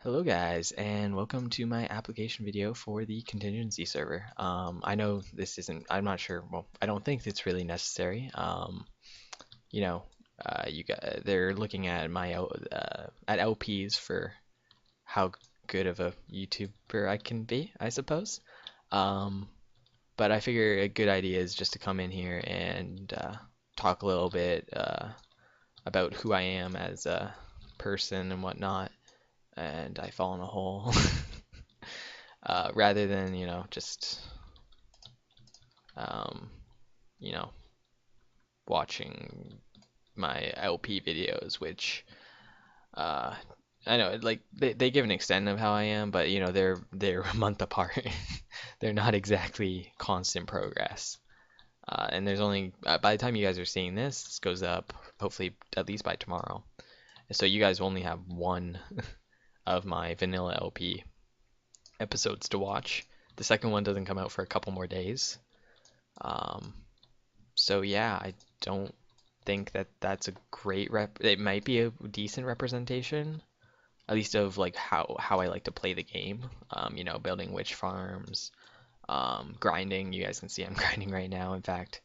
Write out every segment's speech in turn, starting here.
Hello guys, and welcome to my application video for the Contingency Server. I know this isn't, I'm not sure, well, I don't think it's really necessary. You know, they're looking at at LPs for how good of a YouTuber I can be, I suppose. Um, but I figure a good idea is just to come in here and talk a little bit about who I am as a person and whatnot, and I fall in a hole. Rather than just um, you know watching my LP videos, which uh, I know like they give an extent of how I am, but they're a month apart. They're not exactly constant progress. And there's only by the time you guys are seeing this goes up, hopefully at least by tomorrow. So you guys only have one of my vanilla LP episodes to watch. The second one doesn't come out for a couple more days. Um, So yeah, I don't think that that's a great rep. It might be a decent representation, at least of like how I like to play the game. Building witch farms, grinding. You guys can see I'm grinding right now. In fact,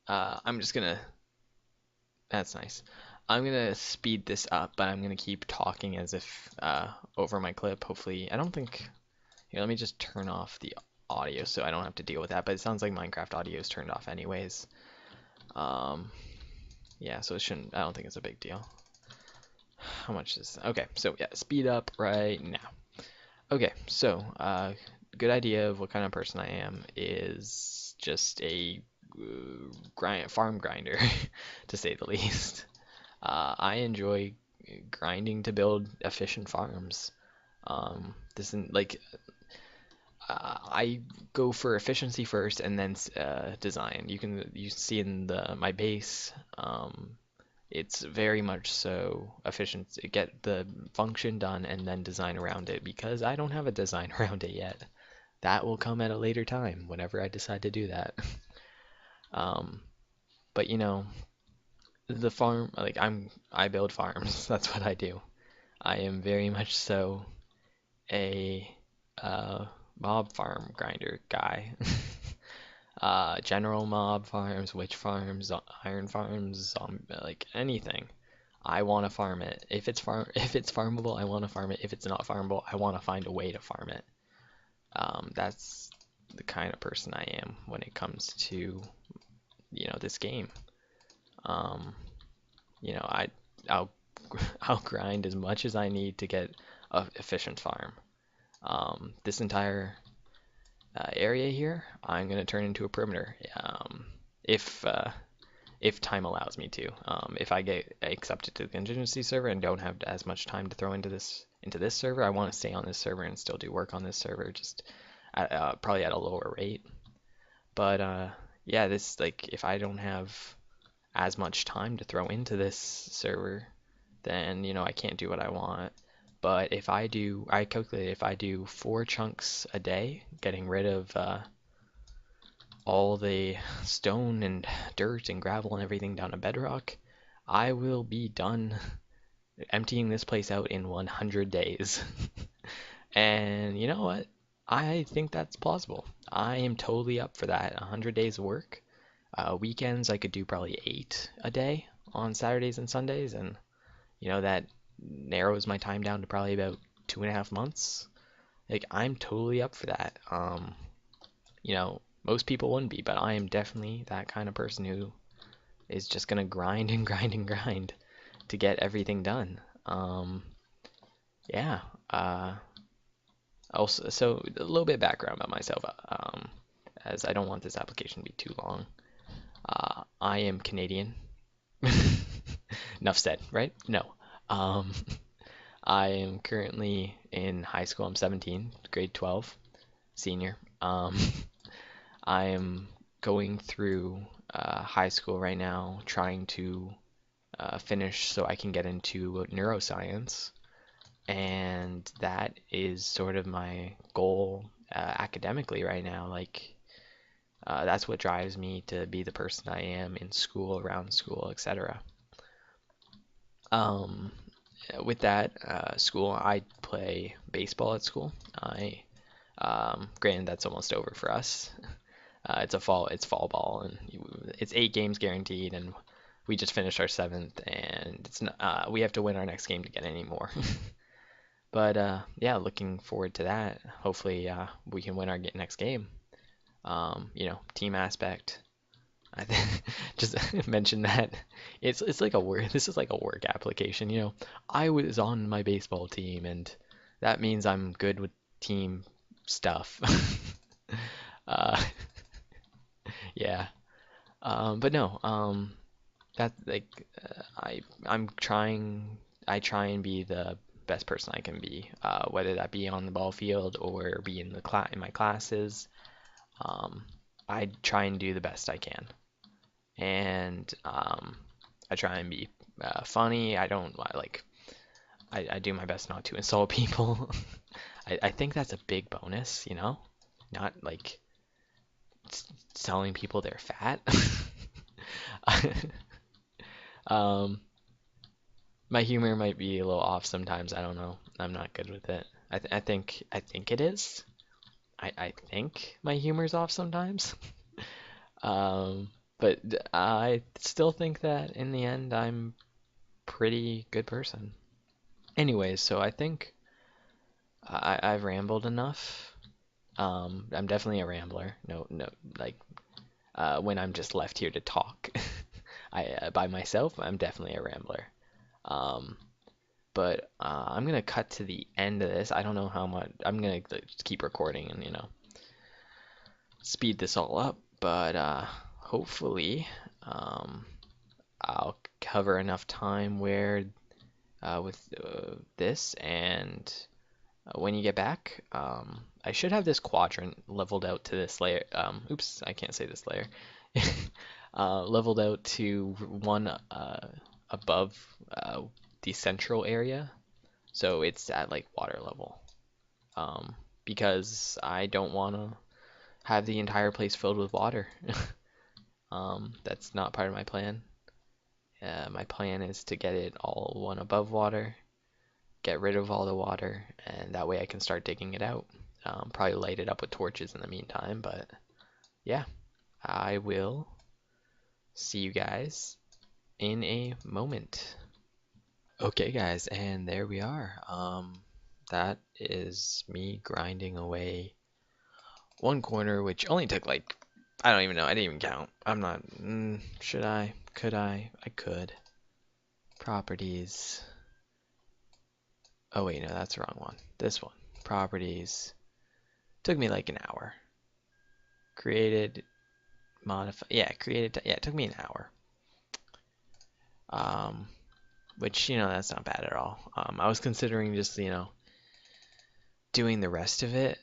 I'm just gonna. That's nice. I'm gonna speed this up, but I'm gonna keep talking as if over my clip. Hopefully, I don't think. Here, let me just turn off the audio so I don't have to deal with that. But it sounds like Minecraft audio is turned off anyways. Um, Yeah, so it shouldn't, I don't think it's a big deal. How much is, okay, so yeah, speed up right now. Okay, so good idea of what kind of person I am is just a farm grinder, to say the least. I enjoy grinding to build efficient farms. This is like I go for efficiency first and then design. You see in the my base. It's very much so efficient to get the function done and then design around it because I don't have a design around it yet. That will come at a later time whenever I decide to do that. Um, but the farm, like I build farms. That's what I do. I am very much so a uh, mob farm grinder guy. General mob farms, witch farms, iron farms, like anything. I want to farm it. If it's farmable, I want to farm it. If it's not farmable, I want to find a way to farm it. That's the kind of person I am when it comes to this game. Um, I'll I'll grind as much as I need to get a efficient farm. This entire area here, I'm gonna turn into a perimeter. If if time allows me to. If I get accepted to the contingency server and don't have as much time to throw into this server, I want to stay on this server and still do work on this server, just probably at a lower rate. But yeah, this like if I don't have as much time to throw into this server, then I can't do what I want. But if I do, I calculate if I do 4 chunks a day, getting rid of all the stone and dirt and gravel and everything down to bedrock, I will be done emptying this place out in 100 days. And you know what? I think that's plausible. I am totally up for that. 100 days of work. Weekends, I could do probably 8 a day on Saturdays and Sundays, and that narrows my time down to probably about 2.5 months. Like, I'm totally up for that. Most people wouldn't be, but I am definitely that kind of person who is just gonna grind and grind and grind to get everything done. Yeah. Also, so a little bit of background about myself, as I don't want this application to be too long. I am Canadian. Enough said, right? No. Um, I am currently in high school. I'm 17, grade 12, senior. I am going through high school right now, trying to finish so I can get into neuroscience, and that is sort of my goal academically right now. Like, that's what drives me to be the person I am in school, around school, etc. Um, with that school, I play baseball at school. I Granted, that's almost over for us. It's fall ball, and it's 8 games guaranteed, and we just finished our seventh, and it's not, we have to win our next game to get any more. But yeah, looking forward to that. Hopefully, we can win our next game. Team aspect. I think just mention that it's like a work. This is like a work application. I was on my baseball team, and that means I'm good with team stuff. uh, yeah. But no. That like I'm trying. I try and be the best person I can be, whether that be on the ball field or be in the in my classes. Um, I try and do the best I can, and I try and be funny. I don't like. I do my best not to insult people. I think that's a big bonus, not like telling people they're fat. um, my humor might be a little off sometimes. I don't know. I'm not good with it. I think it is. I think my humor's off sometimes. Um, but I still think that in the end I'm pretty good person. Anyways, so I think I've rambled enough. I'm definitely a rambler. No, no, like when I'm just left here to talk, by myself, I'm definitely a rambler. Um, but I'm gonna cut to the end of this. I don't know how much. I'm gonna just keep recording and speed this all up. But hopefully, um, I'll cover enough time where with this, and when you get back, I should have this quadrant leveled out to this layer. Oops, I can't say this layer. Leveled out to one above the central area, so it's at like water level. Because I don't want to have the entire place filled with water. That's not part of my plan. My plan is to get it all one above water, get rid of all the water, and that way I can start digging it out. Probably light it up with torches in the meantime, but yeah, I will see you guys in a moment. Okay, guys, and there we are. That is me grinding away one corner, which only took like, I don't even know, I didn't even count. I'm not, should I? Could I? I could. Properties. Oh wait, no, that's the wrong one. This one. Properties. Took me like an hour. Created, modify, yeah, created, yeah, it took me an hour. Um, which, that's not bad at all. I was considering just, doing the rest of it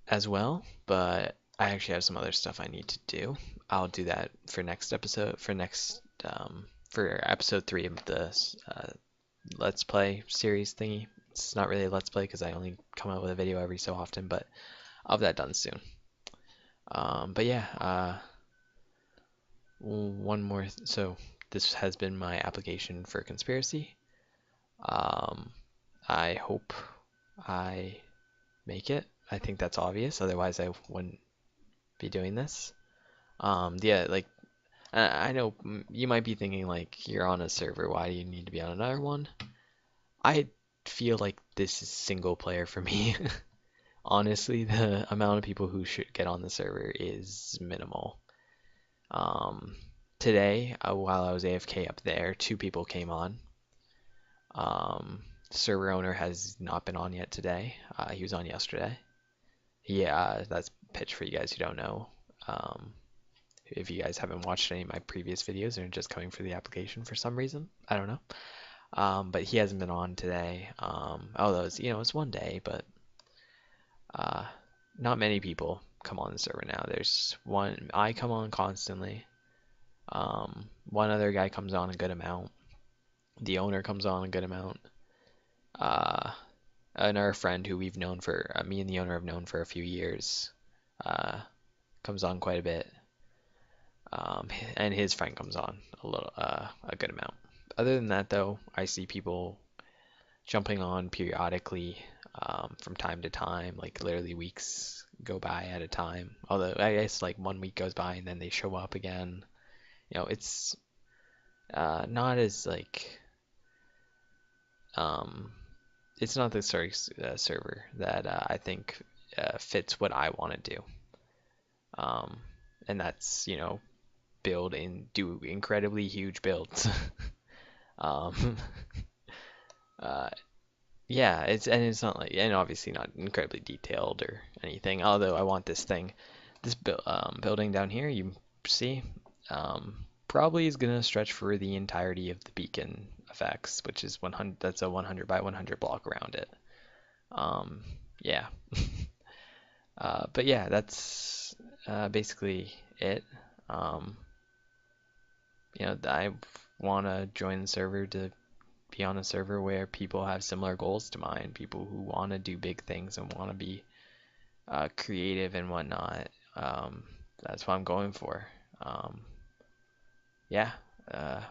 as well, but I actually have some other stuff I need to do. I'll do that for next episode, for episode 3 of the Let's Play series thingy. It's not really a Let's Play because I only come out with a video every so often, but I'll have that done soon. But yeah, one more. So this has been my application for conspiracy. I hope I make it. I think that's obvious. Otherwise, I wouldn't be doing this. Yeah, like I know you might be thinking like you're on a server. Why do you need to be on another one? I feel like this is single player for me. Honestly, the amount of people who should get on the server is minimal. Um, Today, while I was AFK up there, 2 people came on. Server owner has not been on yet today. He was on yesterday. Yeah, that's pitch for you guys who don't know. If you guys haven't watched any of my previous videos and are just coming for the application for some reason, I don't know. But he hasn't been on today. Although it's one day, but not many people come on the server now. There's one, I come on constantly. One other guy comes on a good amount. The owner comes on a good amount. And our friend who we've known for, me and the owner have known for a few years, comes on quite a bit. And his friend comes on a good amount. Other than that, though, I see people jumping on periodically from time to time, like literally weeks go by at a time. Although I guess like 1 week goes by and then they show up again. It's not as like um, it's not the server that I think fits what I want to do. Um, and that's build and do incredibly huge builds. um, uh, yeah, it's not like, and obviously not incredibly detailed or anything. Although I want this building down here, you see, probably is gonna stretch for the entirety of the beacon effects, which is 100. That's a 100 by 100 block around it. Yeah. But yeah, that's basically it. Um, I want to join the server to be on a server where people have similar goals to mine, people who want to do big things and want to be creative and whatnot. That's what I'm going for. Um, yeah, uh,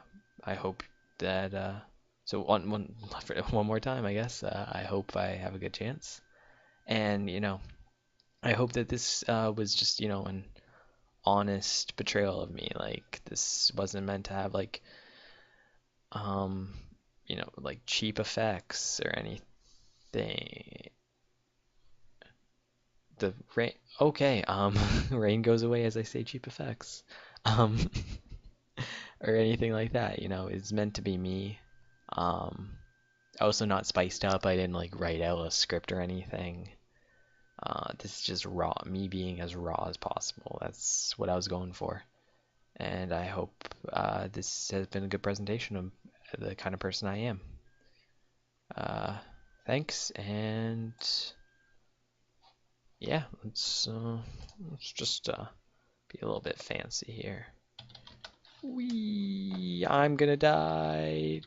I hope that. So one more time, I guess. I hope I have a good chance, and I hope that this was just an honest portrayal of me. Like this wasn't meant to have like um like cheap effects or anything. The rain, okay, rain goes away as I say cheap effects. Um or anything like that, it's meant to be me. Um Also not spiced up. I didn't like write out a script or anything. This is just raw, me being as raw as possible. That's what I was going for. And I hope this has been a good presentation of the kind of person I am. Thanks, and yeah, let's just be a little bit fancy here. I'm gonna die.